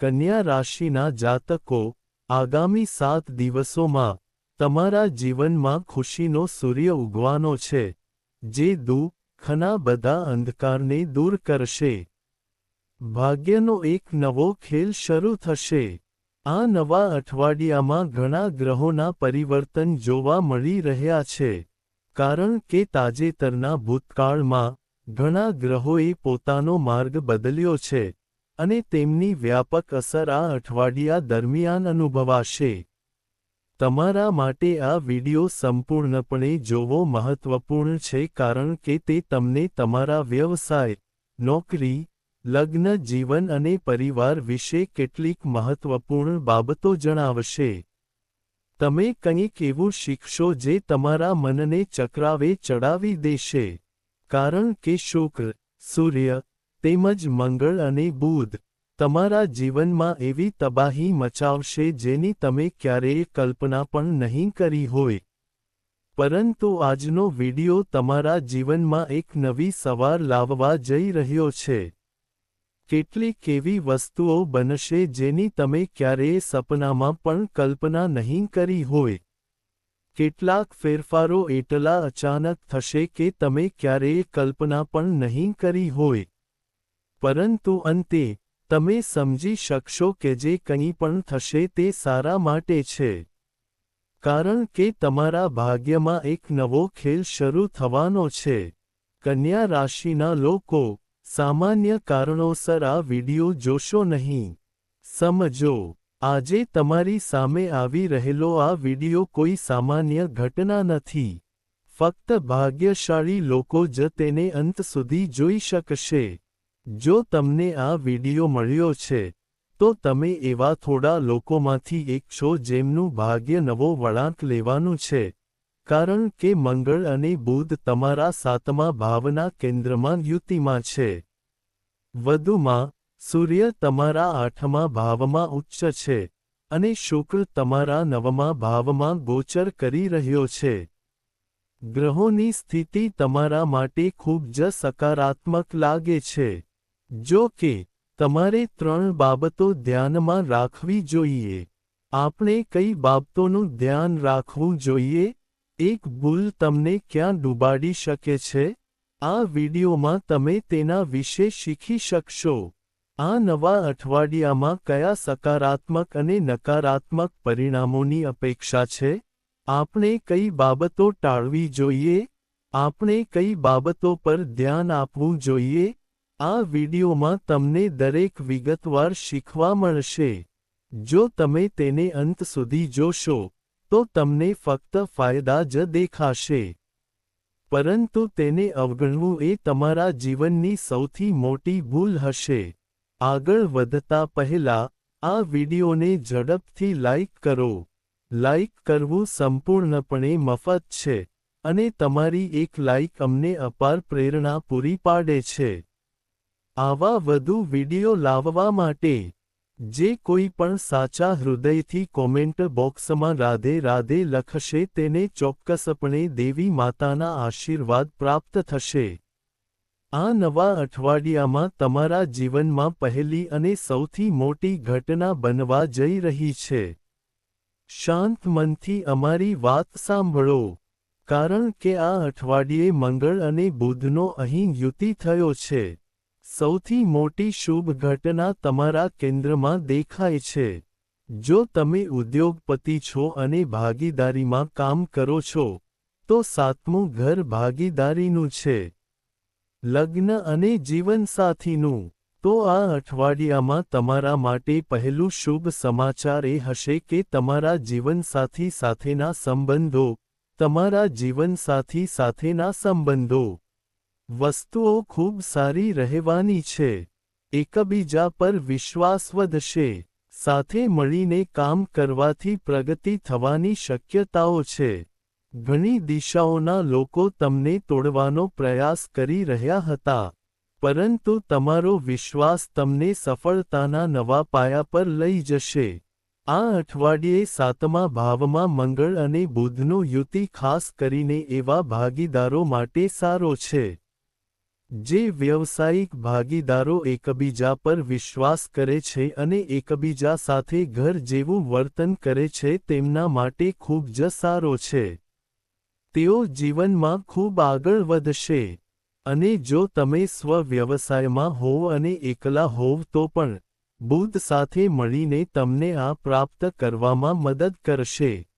કન્યા રાશિના જાતકો, આગામી 7 દિવસોમાં તમારા જીવનમાં ખુશીનો સૂર્ય ઉગવાનો છે, જે દુઃખના બધા અંધકારને દૂર કરશે. ભાગ્યનો એક નવો ખેલ શરૂ થશે. આ નવા અઠવાડિયામાં ઘણા ગ્રહોના પરિવર્તન જોવા મળી રહ્યા છે, કારણ કે તાજેતરના ભૂતકાળમાં ઘણા ગ્રહોએ પોતાનો માર્ગ બદલ્યો છે, અને તેમની વ્યાપક અસર આ અઠવાડિયા દરમિયાન અનુભવાશે. તમારા માટે આ વિડિયો સંપૂર્ણપણે જોવો મહત્વપૂર્ણ છે કારણ કે તે તમને તમારા વ્યવસાય, નોકરી, લગ્ન જીવન અને પરિવાર વિશે કેટલીક મહત્વપૂર્ણ બાબતો જણાવશે. તમે કંઈક એવું શીખશો જે તમારા મનને ચક્રાવે ચડાવી દેશે, કારણ કે શુક્ર, સૂર્ય, તેમજ મંગળ અને બુધ તમારા જીવનમાં એવી તબાહી મચાવશે જેની તમે ક્યારેય કલ્પના પણ નહીં કરી હોય. પરંતુ આજનો વિડિયો તમારા જીવનમાં એક નવી સવાર લાવવા જઈ રહ્યો છે. કેટલીક એવી વસ્તુઓ બનશે જેની તમે ક્યારેય સપનામાં પણ કલ્પના નહીં કરી હોય. કેટલાક ફેરફારો એટલા અચાનક થશે કે તમે ક્યારેય કલ્પના પણ નહીં કરી હોય. પરંતુ અંતે, તમે સમજી શકશો કે જે કંઈ પણ થશે તે સારા માટે છે. કારણ કે તમારા ભાગ્યમાં એક નવો ખેલ શરૂ થવાનો છે. કન્યા રાશિના લોકો, સામાન્ય કારણોસર આ વિડિયો જોશો નહીં. સમજો, આજે તમારી સામે આવી રહેલો આ વિડિયો કોઈ સામાન્ય ઘટના નથી. ફક્ત ભાગ્યશાળી લોકો જ તેને અંત સુધી જોઈ શકશે. જો તમને આ વિડિયો મળ્યો છે, તો તમે એવા થોડા લોકોમાંથી એક છો જેમનું ભાગ્ય નવો વળાંક લેવાનું છે, કારણ કે મંગળ અને બુધ તમારા 7મા ભાવના કેન્દ્રમાં યુતિમાં છે. વધુમાં, સૂર્ય તમારા 8મા ભાવમાં ઉચ્ચ છે, અને શુક્ર તમારા 9મા ભાવમાં ગોચર કરી રહ્યો છે. ગ્રહોની સ્થિતિ તમારા માટે ખૂબ જ સકારાત્મક લાગે છે. જો કે, તમારે 3 બાબતો ધ્યાનમાં રાખવી જોઈએ. આપણે કઈ બાબતોનું ધ્યાન રાખવું જોઈએ? એક ભૂલ તમને ક્યાં ડૂબાડી શકે છે? આ વિડિયોમાં તમે તેના વિશે શીખી શકશો. આ નવા અઠવાડિયામાં કયા સકારાત્મક અને નકારાત્મક પરિણામોની અપેક્ષા છે? આપણે કઈ બાબતો ટાળવી જોઈએ? આપણે કઈ બાબતો પર ધ્યાન આપવું જોઈએ? આ વિડિયોમાં તમને દરેક વિગતવાર શીખવા મળશે. જો તમે તેને અંત સુધી જોશો, તો તમને ફક્ત ફાયદા જ દેખાશે. પરંતુ તેને અવગણવું એ તમારા જીવનની સૌથી મોટી ભૂલ હશે. આગળ વધતા પહેલા, આ વિડિયોને ઝડપથી લાઇક કરો. લાઇક કરવું સંપૂર્ણપણે મફત છે, અને તમારી એક લાઇક અમને અપાર પ્રેરણા પૂરી પાડે છે. આવા વધુ વિડિયો લાવવા માટે, જે કોઈ પણ સાચા હૃદયથી કોમેન્ટ બોક્સમાં રાધે રાધે લખશે તેને ચોક્કસપણે દેવી માતાના આશીર્વાદ પ્રાપ્ત થશે. આ નવા અઠવાડિયામાં તમારા જીવનમાં પહેલી અને સૌથી મોટી ઘટના બનવા જઈ રહી છે. શાંત મનથી અમારી વાત સાંભળો, કારણ કે આ અઠવાડિયે મંગળ અને બુધનો અહીં યુતિ થયો છે. સૌથી મોટી શુભ ઘટના તમારા કેન્દ્રમાં દેખાય છે. જો તમે ઉદ્યોગપતિ છો અને ભાગીદારીમાં કામ કરો છો, તો 7મું ઘર ભાગીદારીનું છે. લગ્ન અને જીવનસાથીનું, તો આ અઠવાડિયામાં તમારા માટે પહેલું શુભ સમાચાર એ હશે કે તમારા જીવનસાથી સાથેના સંબંધો, તમારા જીવનસાથી સાથેના સંબંધો. વસ્તુઓ ખૂબ સારી રહેવાની છે. એકબીજા પર વિશ્વાસ વધશે. સાથે મળીને કામ કરવાથી પ્રગતિ થવાની શક્યતાઓ છે. ઘણી દિશાઓના લોકો તમને તોડવાનો પ્રયાસ કરી રહ્યા હતા. પરંતુ તમારો વિશ્વાસ તમને સફળતાના નવા પાયા પર લઈ જશે. આ અઠવાડિયે 7મા ભાવમાં મંગળ અને બુધનો યુતિ ખાસ કરીને એવા ભાગીદારો માટે સારો છે. જે વ્યવસાયિક ભાગીદારો એકબીજા પર વિશ્વાસ કરે છે અને એકબીજા સાથે ઘર જેવું વર્તન કરે છે તેમના માટે ખૂબ જ સારો છે. તેઓ જીવનમાં ખૂબ આગળ વધશે. અને જો તમે સ્વ-વ્યવસાયમાં હોવ અને એકલા હોવ તો પણ બુધ સાથે મળીને તમને આ પ્રાપ્ત કરવામાં મદદ કરશે.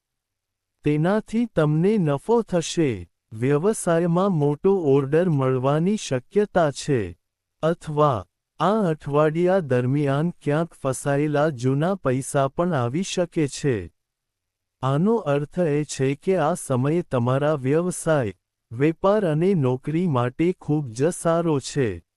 તેનાથી તમને નફો થશે. વ્યવસાયમાં મોટો ઓર્ડર મળવાની શક્યતા છે. અથવા આ અઠવાડિયા દરમિયાન ક્યાંક ફસાયેલા જૂના પૈસા પણ આવી શકે છે. આનો અર્થ એ છે કે આ સમય તમારા વ્યવસાય, વેપાર અને નોકરી માટે ખૂબ જ સારો છે.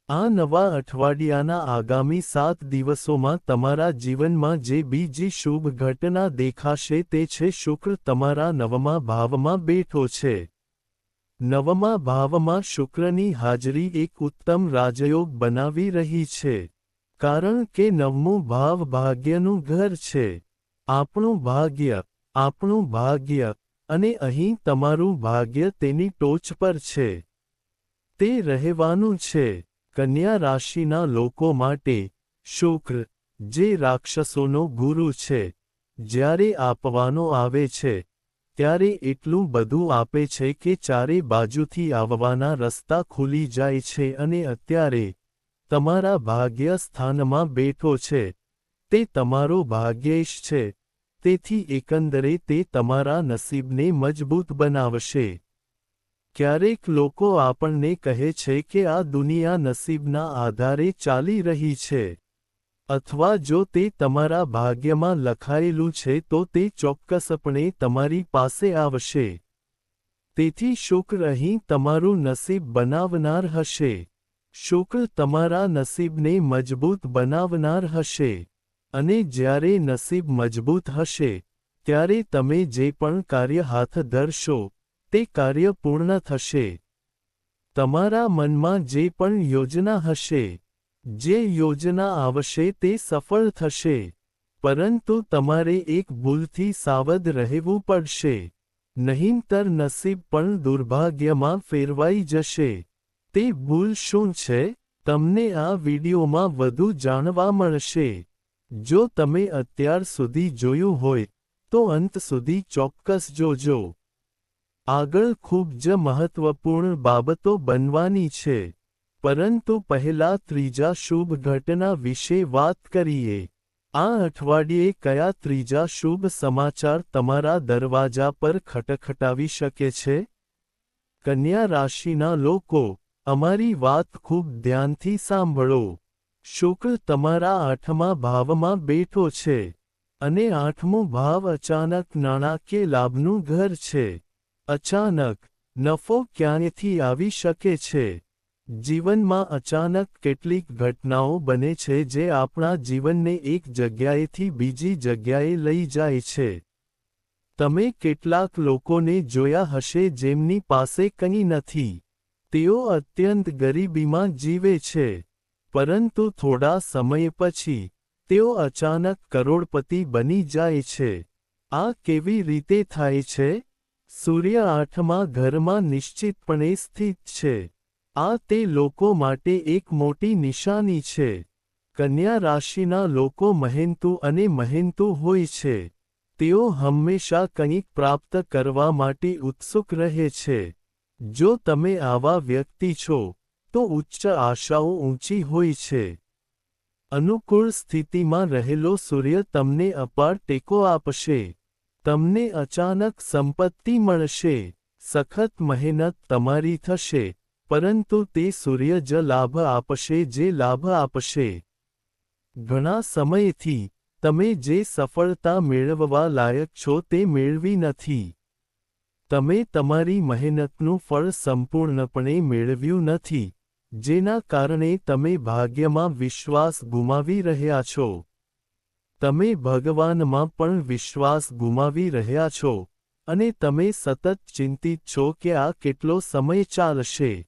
આ નવા અઠવાડિયાના આગામી 7 દિવસોમાં તમારા જીવનમાં જે બીજી શુભ ઘટના દેખાશે તે છે શુક્ર તમારા 9મા ભાવમાં બેઠો છે. 9મા ભાવમાં શુક્રની હાજરી એક ઉત્તમ રાજયોગ બનાવી રહી છે. કારણ કે 9મું ભાવ ભાગ્યનું ઘર છે. આપણું ભાગ્ય, અને અહીં તમારું ભાગ્ય તેની ટોચ પર છે. તે રહેવાનું છે. કન્યા રાશિના લોકો માટે, શુક્ર, જે રાક્ષસોનો ગુરુ છે, જ્યારે આપવાનો આવે છે, ત્યારે એટલું બધું આપે છે કે ચારે બાજુથી આવવાના રસ્તા ખુલી જાય છે અને અત્યારે, તમારા ભાગ્ય સ્થાનમાં બેઠો છે, તે તમારો ભાગ્યેશ છે, તેથી એકંદરે તે તમારા નસીબને મજબૂત બનાવશે. ક્યારેક લોકો આપણને કહે છે કે આ દુનિયા નસીબના આધારે ચાલી રહી છે. અથવા જો તે તમારા ભાગ્યમાં લખાયેલું છે તો તે ચોક્કસપણે તમારી પાસે આવશે. તેથી શુક્ર અહીં તમારું નસીબ બનાવનાર હશે. શુક્ર તમારા નસીબને મજબૂત બનાવનાર હશે. અને જ્યારે નસીબ મજબૂત હશે, ત્યારે તમે જે પણ કાર્ય હાથ ધરશો, તે કાર્ય પૂર્ણ થશે. તમારા મનમાં જે પણ યોજના હશે, જે યોજના આવશે તે સફળ થશે. પરંતુ તમારે એક ભૂલથી સાવધ રહેવું પડશે. નહીંતર નસીબ પણ દુર્ભાગ્યમાં ફેરવાઈ જશે. તે ભૂલ શું છે? તમને આ વિડિયોમાં વધુ જાણવા મળશે. જો તમે અત્યાર સુધી જોયું હોય, તો અંત સુધી ચોક્કસ જોજો. આગળ ખૂબ જ મહત્વપૂર્ણ બાબતો બનવાની છે. પરંતુ પહેલા ત્રીજા શુભ ઘટના વિશે વાત કરીએ. આ અઠવાડિયે કયા ત્રીજા શુભ સમાચાર તમારા દરવાજા પર ખટખટાવી શકે છે? કન્યા રાશિના લોકો, અમારી વાત ખૂબ ધ્યાનથી સાંભળો. શુક્ર તમારા 8મા ભાવમાં બેઠો છે. અને 8મો ભાવ અચાનક નાણાકીય લાભનું ઘર છે. અચાનક, નફો ક્યાંયથી આવી શકે છે. જીવનમાં અચાનક કેટલીક ઘટનાઓ બને છે જે આપણા જીવનને એક જગ્યાએથી બીજી જગ્યાએ લઈ જાય છે. તમે કેટલાક લોકોને જોયા હશે જેમની પાસે કંઈ નથી. તેઓ અત્યંત ગરીબીમાં જીવે છે. પરંતુ થોડા સમય પછી, તેઓ અચાનક કરોડપતિ બની જાય છે. આ કેવી રીતે થાય છે? સૂર્ય 8મા ઘરમાં નિશ્ચિતપણે સ્થિત છે. આ તે લોકો માટે એક મોટી નિશાની છે. કન્યા રાશિના લોકો મહેનતુ અને મહેનતુ હોય છે. તેઓ હંમેશા કંઈક પ્રાપ્ત કરવા માટે ઉત્સુક રહે છે. જો તમે આવા વ્યક્તિ છો, તો ઉચ્ચ આશાઓ ઊંચી હોય છે. અનુકૂળ સ્થિતિમાં રહેલો સૂર્ય તમને અપાર ટેકો આપશે. તમને અચાનક સંપત્તિ મળશે. સખત મહેનત તમારી થશે, પરંતુ તે સૂર્ય જ લાભ આપશે જે લાભ આપશે. ઘણા સમયથી, તમે જે સફળતા મેળવવા લાયક છો તે મેળવી નથી. તમે તમારી મહેનતનું ફળ સંપૂર્ણપણે મેળવ્યું નથી, જેના કારણે તમે ભાગ્યમાં વિશ્વાસ ગુમાવી રહ્યા છો. તમે ભગવાનમાં પણ વિશ્વાસ ગુમાવી રહ્યા છો, અને તમે સતત ચિંતિત છો કે આ કેટલો સમય ચાલશે.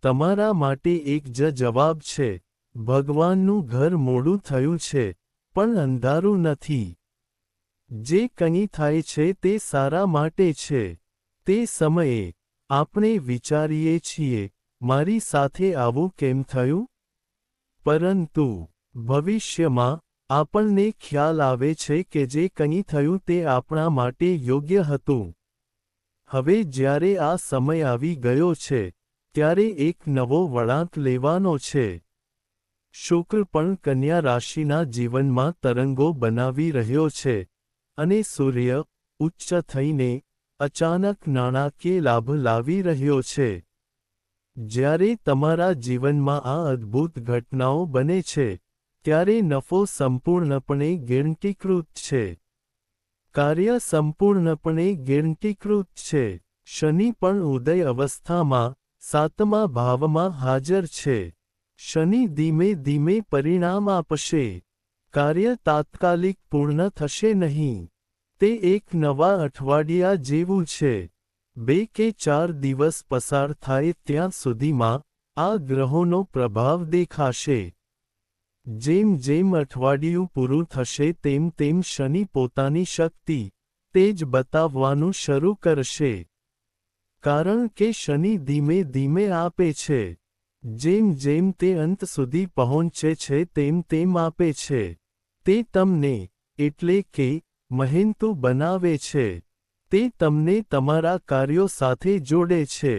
તમારા માટે એક જ જવાબ છે: ભગવાનનું ઘર મોડું થયું છે, પણ અંધારું નથી. જે કંઈ થાય છે તે સારા માટે છે. તે સમયે, આપણે વિચારીએ છીએ, મારી સાથે આવું કેમ થયું? પરંતુ ભવિષ્યમાં આપણને ખ્યાલ આવે છે કે જે કંઈ થયું તે આપણા માટે યોગ્ય હતું. હવે જ્યારે આ સમય આવી ગયો છે, ત્યારે એક નવો વળાંક લેવાનો છે. શુક્ર પણ કન્યા રાશિના જીવનમાં તરંગો બનાવી રહ્યો છે, અને સૂર્ય, ઉચ્ચ થઈને, અચાનક નાણાકીય લાભ લાવી રહ્યો છે. જ્યારે તમારા જીવનમાં આ અદ્ભુત ઘટનાઓ બને છે, ત્યારે નફો સંપૂર્ણપણે ગેરંટીકૃત છે. કાર્ય સંપૂર્ણપણે ગેરંટીકૃત છે. શનિ પણ ઉદય અવસ્થામાં, 7મા ભાવમાં હાજર છે. શનિ ધીમે ધીમે પરિણામ આપશે. કાર્ય તાત્કાલિક પૂર્ણ થશે નહીં. તે એક નવા અઠવાડિયા જેવું છે. 2 કે 4 દિવસ પસાર થાય ત્યાં સુધીમાં આ ગ્રહોનો પ્રભાવ દેખાશે. જેમ જેમ અઠવાડિયું પૂરું થશે તેમ તેમ શનિ પોતાની શક્તિ, તેજ બતાવવાનું શરૂ કરશે. કારણ કે શનિ ધીમે ધીમે આપે છે. જેમ જેમ તે અંત સુધી પહોંચે છે તેમ તેમ આપે છે. તે તમને, એટલે કે, મહેનતુ બનાવે છે. તે તમને તમારા કાર્યો સાથે જોડે છે.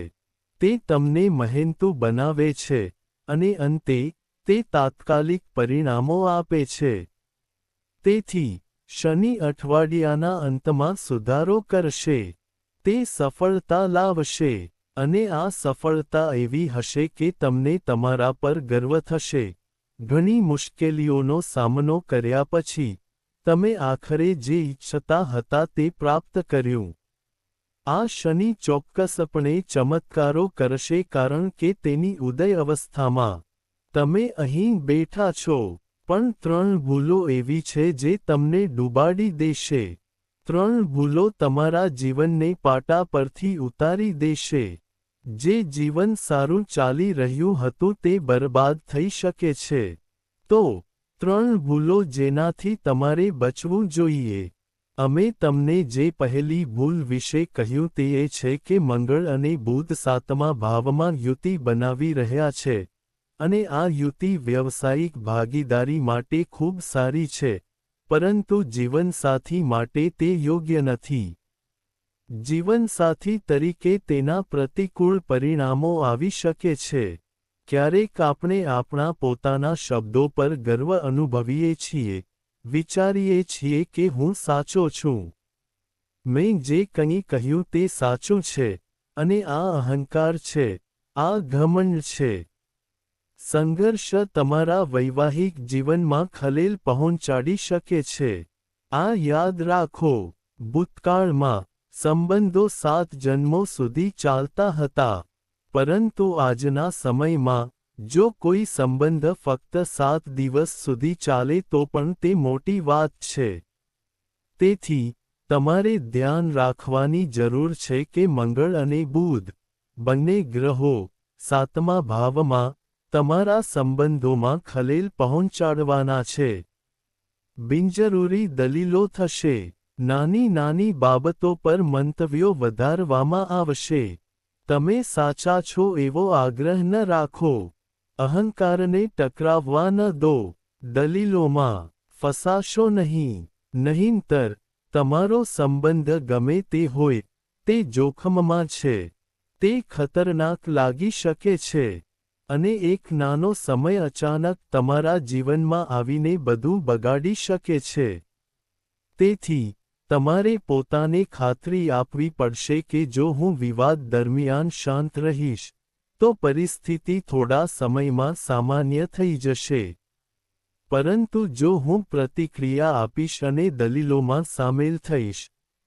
તે તમને મહેનતુ બનાવે છે, અને અંતે, તે તાત્કાલિક પરિણામો આપે છે. તેથી, શનિ અઠવાડિયાના અંતમાં સુધારો કરશે. તે સફળતા લાવશે, અને આ સફળતા એવી હશે કે તમને તમારા પર ગર્વ થશે. ઘણી મુશ્કેલીઓનો સામનો કર્યા પછી, તમે આખરે જે ઈચ્છતા હતા તે પ્રાપ્ત કર્યું. આ શનિ ચોક્કસપણે ચમત્કારો કરશે કારણ કે તેની ઉદય અવસ્થામાં તમે અહીં બેઠા છો, પણ 3 ભૂલો એવી છે જે તમને ડૂબાડી દેશે. 3 ભૂલો તમારા જીવનને પાટા પરથી ઉતારી દેશે. જે જીવન સારું ચાલી રહ્યું હતું તે બરબાદ થઈ શકે છે. તો 3 ભૂલો જેનાથી તમારે બચવું જોઈએ. અમે તમને જે પહેલી ભૂલ વિશે કહ્યું તે એ છે કે મંગળ અને બુધ 7મા ભાવમાં યુતિ બનાવી રહ્યા છે, અને આ યુતિ વ્યવસાયિક ભાગીદારી માટે ખૂબ સારી છે, પરંતુ જીવનસાથી માટે તે યોગ્ય નથી. જીવનસાથી તરીકે તેના પ્રતિકૂળ પરિણામો આવી શકે છે. ક્યારેક આપણે આપણા પોતાના શબ્દો પર ગર્વ અનુભવીએ છીએ, વિચારીએ છીએ કે હું સાચો છું. મેં જે કંઈ કહ્યું તે સાચું છે, અને આ અહંકાર છે, આ ઘમંડ છે. સંઘર્ષ તમારા વૈવાહિક જીવનમાં ખલેલ પહોંચાડી શકે છે. આ યાદ રાખો, ભૂતકાળમાં, સંબંધો 7 જન્મો સુધી ચાલતા હતા. પરંતુ આજના સમયમાં, જો કોઈ સંબંધ ફક્ત 7 દિવસ સુધી ચાલે તો પણ તે મોટી વાત છે. તેથી, તમારે ધ્યાન રાખવાની જરૂર છે કે મંગળ અને બુધ, બંને ગ્રહો, 7મા ભાવમાં, તમારા સંબંધોમાં ખલેલ પહોંચાડવાના છે. બિનજરૂરી દલીલો થશે. નાની નાની બાબતો પર મંતવ્યો વધારવામાં આવશે. તમે સાચા છો એવો આગ્રહ ન રાખો. અહંકારને ટકરાવવા ન દો. દલીલોમાં ફસાશો નહીં. નહીંતર, તમારો સંબંધ ગમે તે હોય, તે જોખમમાં છે. તે ખતરનાક લાગી શકે છે. અને એક નાનો સમય અચાનક તમારા જીવનમાં આવીને બધું બગાડી શકે છે. તેથી, તમારે પોતાને ખાતરી આપવી પડશે કે જો હું વિવાદ દરમિયાન શાંત રહીશ, તો પરિસ્થિતિ થોડા સમયમાં સામાન્ય થઈ જશે. પરંતુ જો હું પ્રતિક્રિયા આપીશ અને દલીલોમાં સામેલ થઈશ,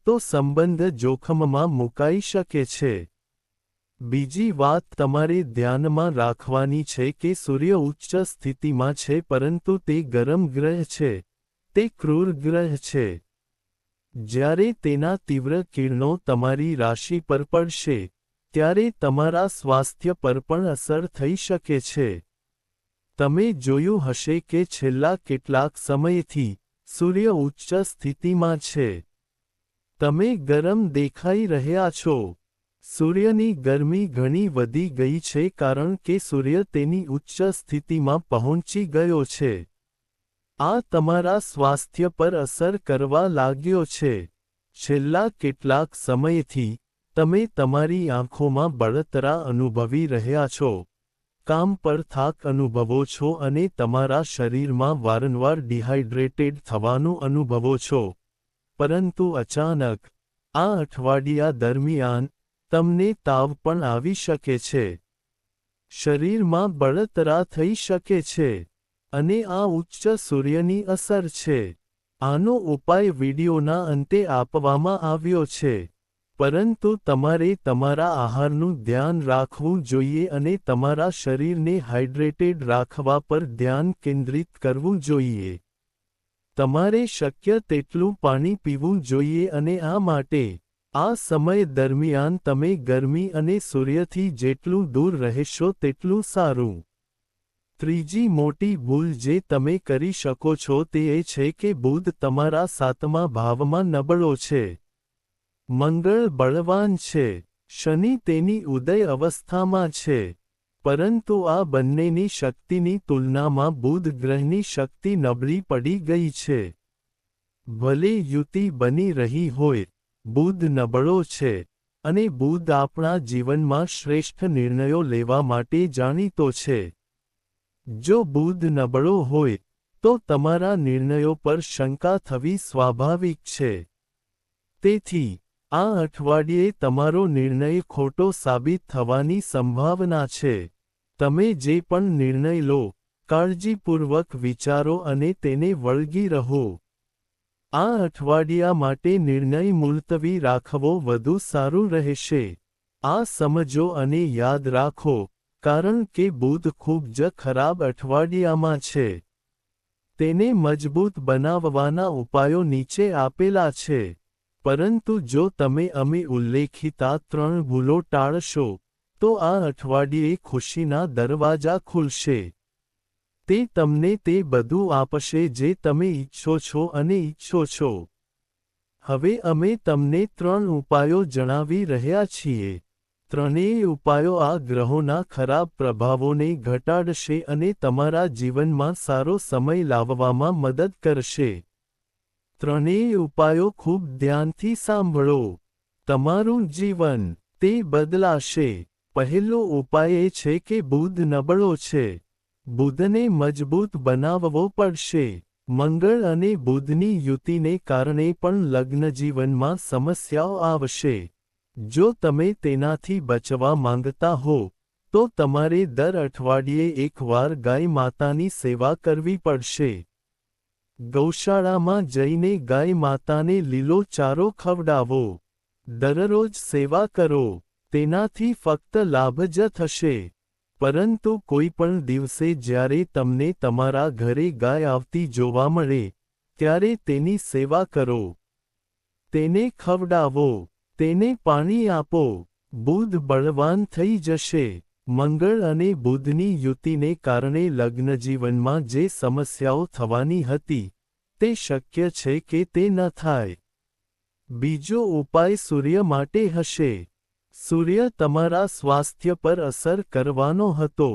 તો સંબંધ જોખમમાં મુકાઈ શકે છે. બીજી વાત તમારે ધ્યાનમાં રાખવાની છે કે સૂર્ય ઉચ્ચ સ્થિતિમાં છે પરંતુ તે ગરમ ગ્રહ છે. તે ક્રૂર ગ્રહ છે. જ્યારે તેના તીવ્ર કિરણો તમારી રાશિ પર પડશે, ત્યારે તમારા સ્વાસ્થ્ય પર પણ અસર થઈ શકે છે. તમે જોયું હશે કે છેલ્લા કેટલાક સમયથી, સૂર્ય ઉચ્ચ સ્થિતિમાં છે. તમે ગરમ દેખાઈ રહ્યા છો. સૂર્યની ગરમી ઘણી વધી ગઈ છે કારણ કે સૂર્ય તેની ઉચ્ચ સ્થિતિમાં પહોંચી ગયો છે. આ તમારા સ્વાસ્થ્ય પર અસર કરવા લાગ્યો છે. છેલ્લા કેટલાક સમયથી, તમે તમારી આંખોમાં બળતરા અનુભવી રહ્યા છો, કામ પર થાક અનુભવો છો અને તમારા શરીરમાં વારંવાર ડિહાઇડ્રેટેડ થવાનું અનુભવો છો. પરંતુ અચાનક, આ અઠવાડિયા દરમિયાન, તમને તાવ પણ આવી શકે છે. શરીરમાં બળતરા થઈ શકે છે. અને આ ઉચ્ચ સૂર્યની અસર છે. આનો ઉપાય વિડિયોના અંતે આપવામાં આવ્યો છે. પરંતુ તમારે તમારા આહારનું ધ્યાન રાખવું જોઈએ અને તમારા શરીરને હાઇડ્રેટેડ રાખવા પર ધ્યાન કેન્દ્રિત કરવું જોઈએ. તમારે શક્ય તેટલું પાણી પીવું જોઈએ અને આ માટે, આ સમય દરમિયાન તમે ગરમી અને સૂર્યથી જેટલું દૂર રહેશો તેટલું સારું. ત્રીજી મોટી ભૂલ જે તમે કરી શકો છો તે એ છે કે બુધ તમારા 7મા ભાવમાં નબળો છે. મંગળ બળવાન છે. શનિ તેની ઉદય અવસ્થામાં છે. પરંતુ આ બંનેની શક્તિની તુલનામાં બુધ ગ્રહની શક્તિ નબળી પડી ગઈ છે. ભલે યુતિ બની રહી હોય, બુધ નબળો છે, અને બુધ આપણા જીવનમાં શ્રેષ્ઠ નિર્ણયો લેવા માટે જાણીતો છે. જો બુધ નબળો હોય, તો તમારા નિર્ણયો પર શંકા થવી સ્વાભાવિક છે. તેથી, આ અઠવાડિયે તમારો નિર્ણય ખોટો સાબિત થવાની સંભાવના છે. તમે જે પણ નિર્ણય લો, કાળજીપૂર્વક વિચારો અને તેને વળગી રહો. આ અઠવાડિયા માટે નિર્ણય મુલતવી રાખવો વધુ સારું રહેશે. આ સમજો અને યાદ રાખો, કારણ કે બુધ ખૂબ જ ખરાબ અઠવાડિયામાં છે. તેને મજબૂત બનાવવાના ઉપાયો નીચે આપેલા છે. પરંતુ જો તમે અમે ઉલ્લેખિત આ 3 ભૂલો ટાળશો, તો આ અઠવાડિયે ખુશીના દરવાજા ખુલશે. તે તમને તે બધું આપશે જે તમે ઈચ્છો છો અને ઈચ્છો છો. હવે અમે તમને 3 ઉપાયો જણાવી રહ્યા છીએ. ત્રણેય ઉપાયો આ ગ્રહોના ખરાબ પ્રભાવોને ઘટાડશે અને તમારા જીવનમાં સારો સમય લાવવામાં મદદ કરશે. ત્રણેય ઉપાયો ખૂબ ધ્યાનથી સાંભળો. તમારું જીવન, તે બદલાશે. પહેલો ઉપાય એ છે કે બુધ નબળો છે. બુધને મજબૂત બનાવવો પડશે. મંગળ અને બુધની યુતિને કારણે પણ લગ્નજીવનમાં સમસ્યાઓ આવશે. જો તમે તેનાથી બચવા માંગતા હો, તો તમારે દર અઠવાડિયે એકવાર ગાય માતાની સેવા કરવી પડશે. ગૌશાળામાં જઈને ગાય માતાને લીલો ચારો ખવડાવો. દરરોજ સેવા કરો. તેનાથી ફક્ત લાભ જ થશે. પરંતુ કોઈ પણ દિવસે જ્યારે તમને તમારા ઘરે ગાય આવતી જોવા મળે, ત્યારે તેની સેવા કરો. તેને ખવડાવો. તેને પાણી આપો. બુધ બળવાન થઈ જશે. મંગળ અને બુધની યુતિને કારણે લગ્નજીવનમાં જે સમસ્યાઓ થવાની હતી, તે શક્ય છે કે તે ન થાય. બીજો ઉપાય સૂર્ય માટે હશે. સૂર્ય તમારા સ્વાસ્થ્ય પર અસર કરવાનો હતો.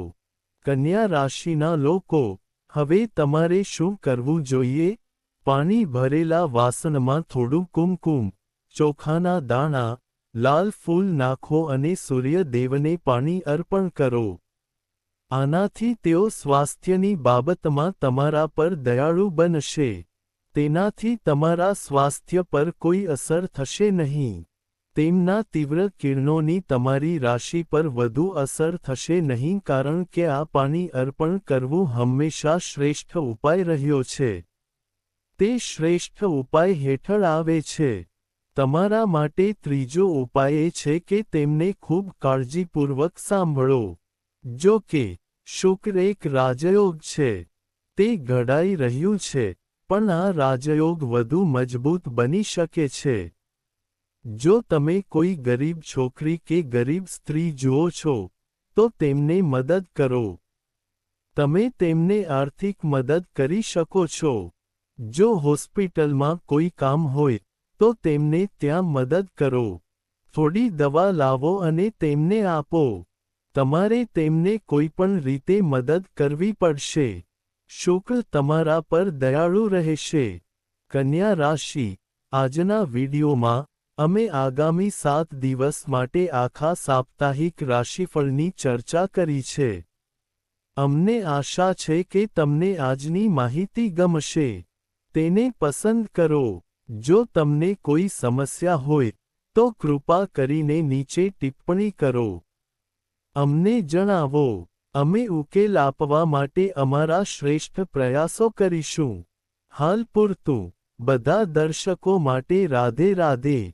કન્યા રાશિના લોકો, હવે તમારે શું કરવું જોઈએ? પાણી ભરેલા વાસણમાં થોડું કુમકુમ, ચોખાના દાણા, લાલ ફૂલ નાખો અને સૂર્ય દેવને પાણી અર્પણ કરો. આનાથી તેઓ સ્વાસ્થ્યની બાબતમાં તમારા પર દયાળુ બનશે. તેનાથી તમારા સ્વાસ્થ્ય પર કોઈ અસર થશે નહીં. તેમના તીવ્ર કિરણોની તમારી રાશિ પર વધુ અસર થશે નહીં કારણ કે આ પાણી અર્પણ કરવું હંમેશા શ્રેષ્ઠ ઉપાય રહ્યો છે. તે શ્રેષ્ઠ ઉપાય હેઠળ આવે છે. તમારા માટે ત્રીજો ઉપાય એ છે કે તેમને ખૂબ કાળજીપૂર્વક સાંભળો. જો કે, શુક્ર એક રાજયોગ છે. તે ઘડાઈ રહ્યું છે, પણ આ રાજયોગ વધુ મજબૂત બની શકે છે. જો તમે કોઈ ગરીબ છોકરી કે ગરીબ સ્ત્રી જુઓ છો, તો તેમને મદદ કરો. તમે તેમને આર્થિક મદદ કરી શકો છો. જો હોસ્પિટલમાં કોઈ કામ હોય, તો તેમને ત્યાં મદદ કરો. થોડી દવા લાવો અને તેમને આપો. તમારે તેમને કોઈપણ રીતે મદદ કરવી પડશે. શુક્ર તમારા પર દયાળુ રહેશે. કન્યા રાશિ, આજના વિડીયોમાં અમે આગામી 7 દિવસ માટે આખા સાપ્તાહિક રાશિફળની ચર્ચા કરી છે. અમને આશા છે કે તમને આજની માહિતી ગમશે. તેને પસંદ કરો. જો તમને કોઈ સમસ્યા હોય તો કૃપા કરીને નીચે ટિપ્પણી કરો. અમને જણાવો. અમે ઉકેલ આપવા માટે અમારા શ્રેષ્ઠ પ્રયાસો કરીશું. હાલ પૂરતું. બધા દર્શકો માટે રાધે રાધે.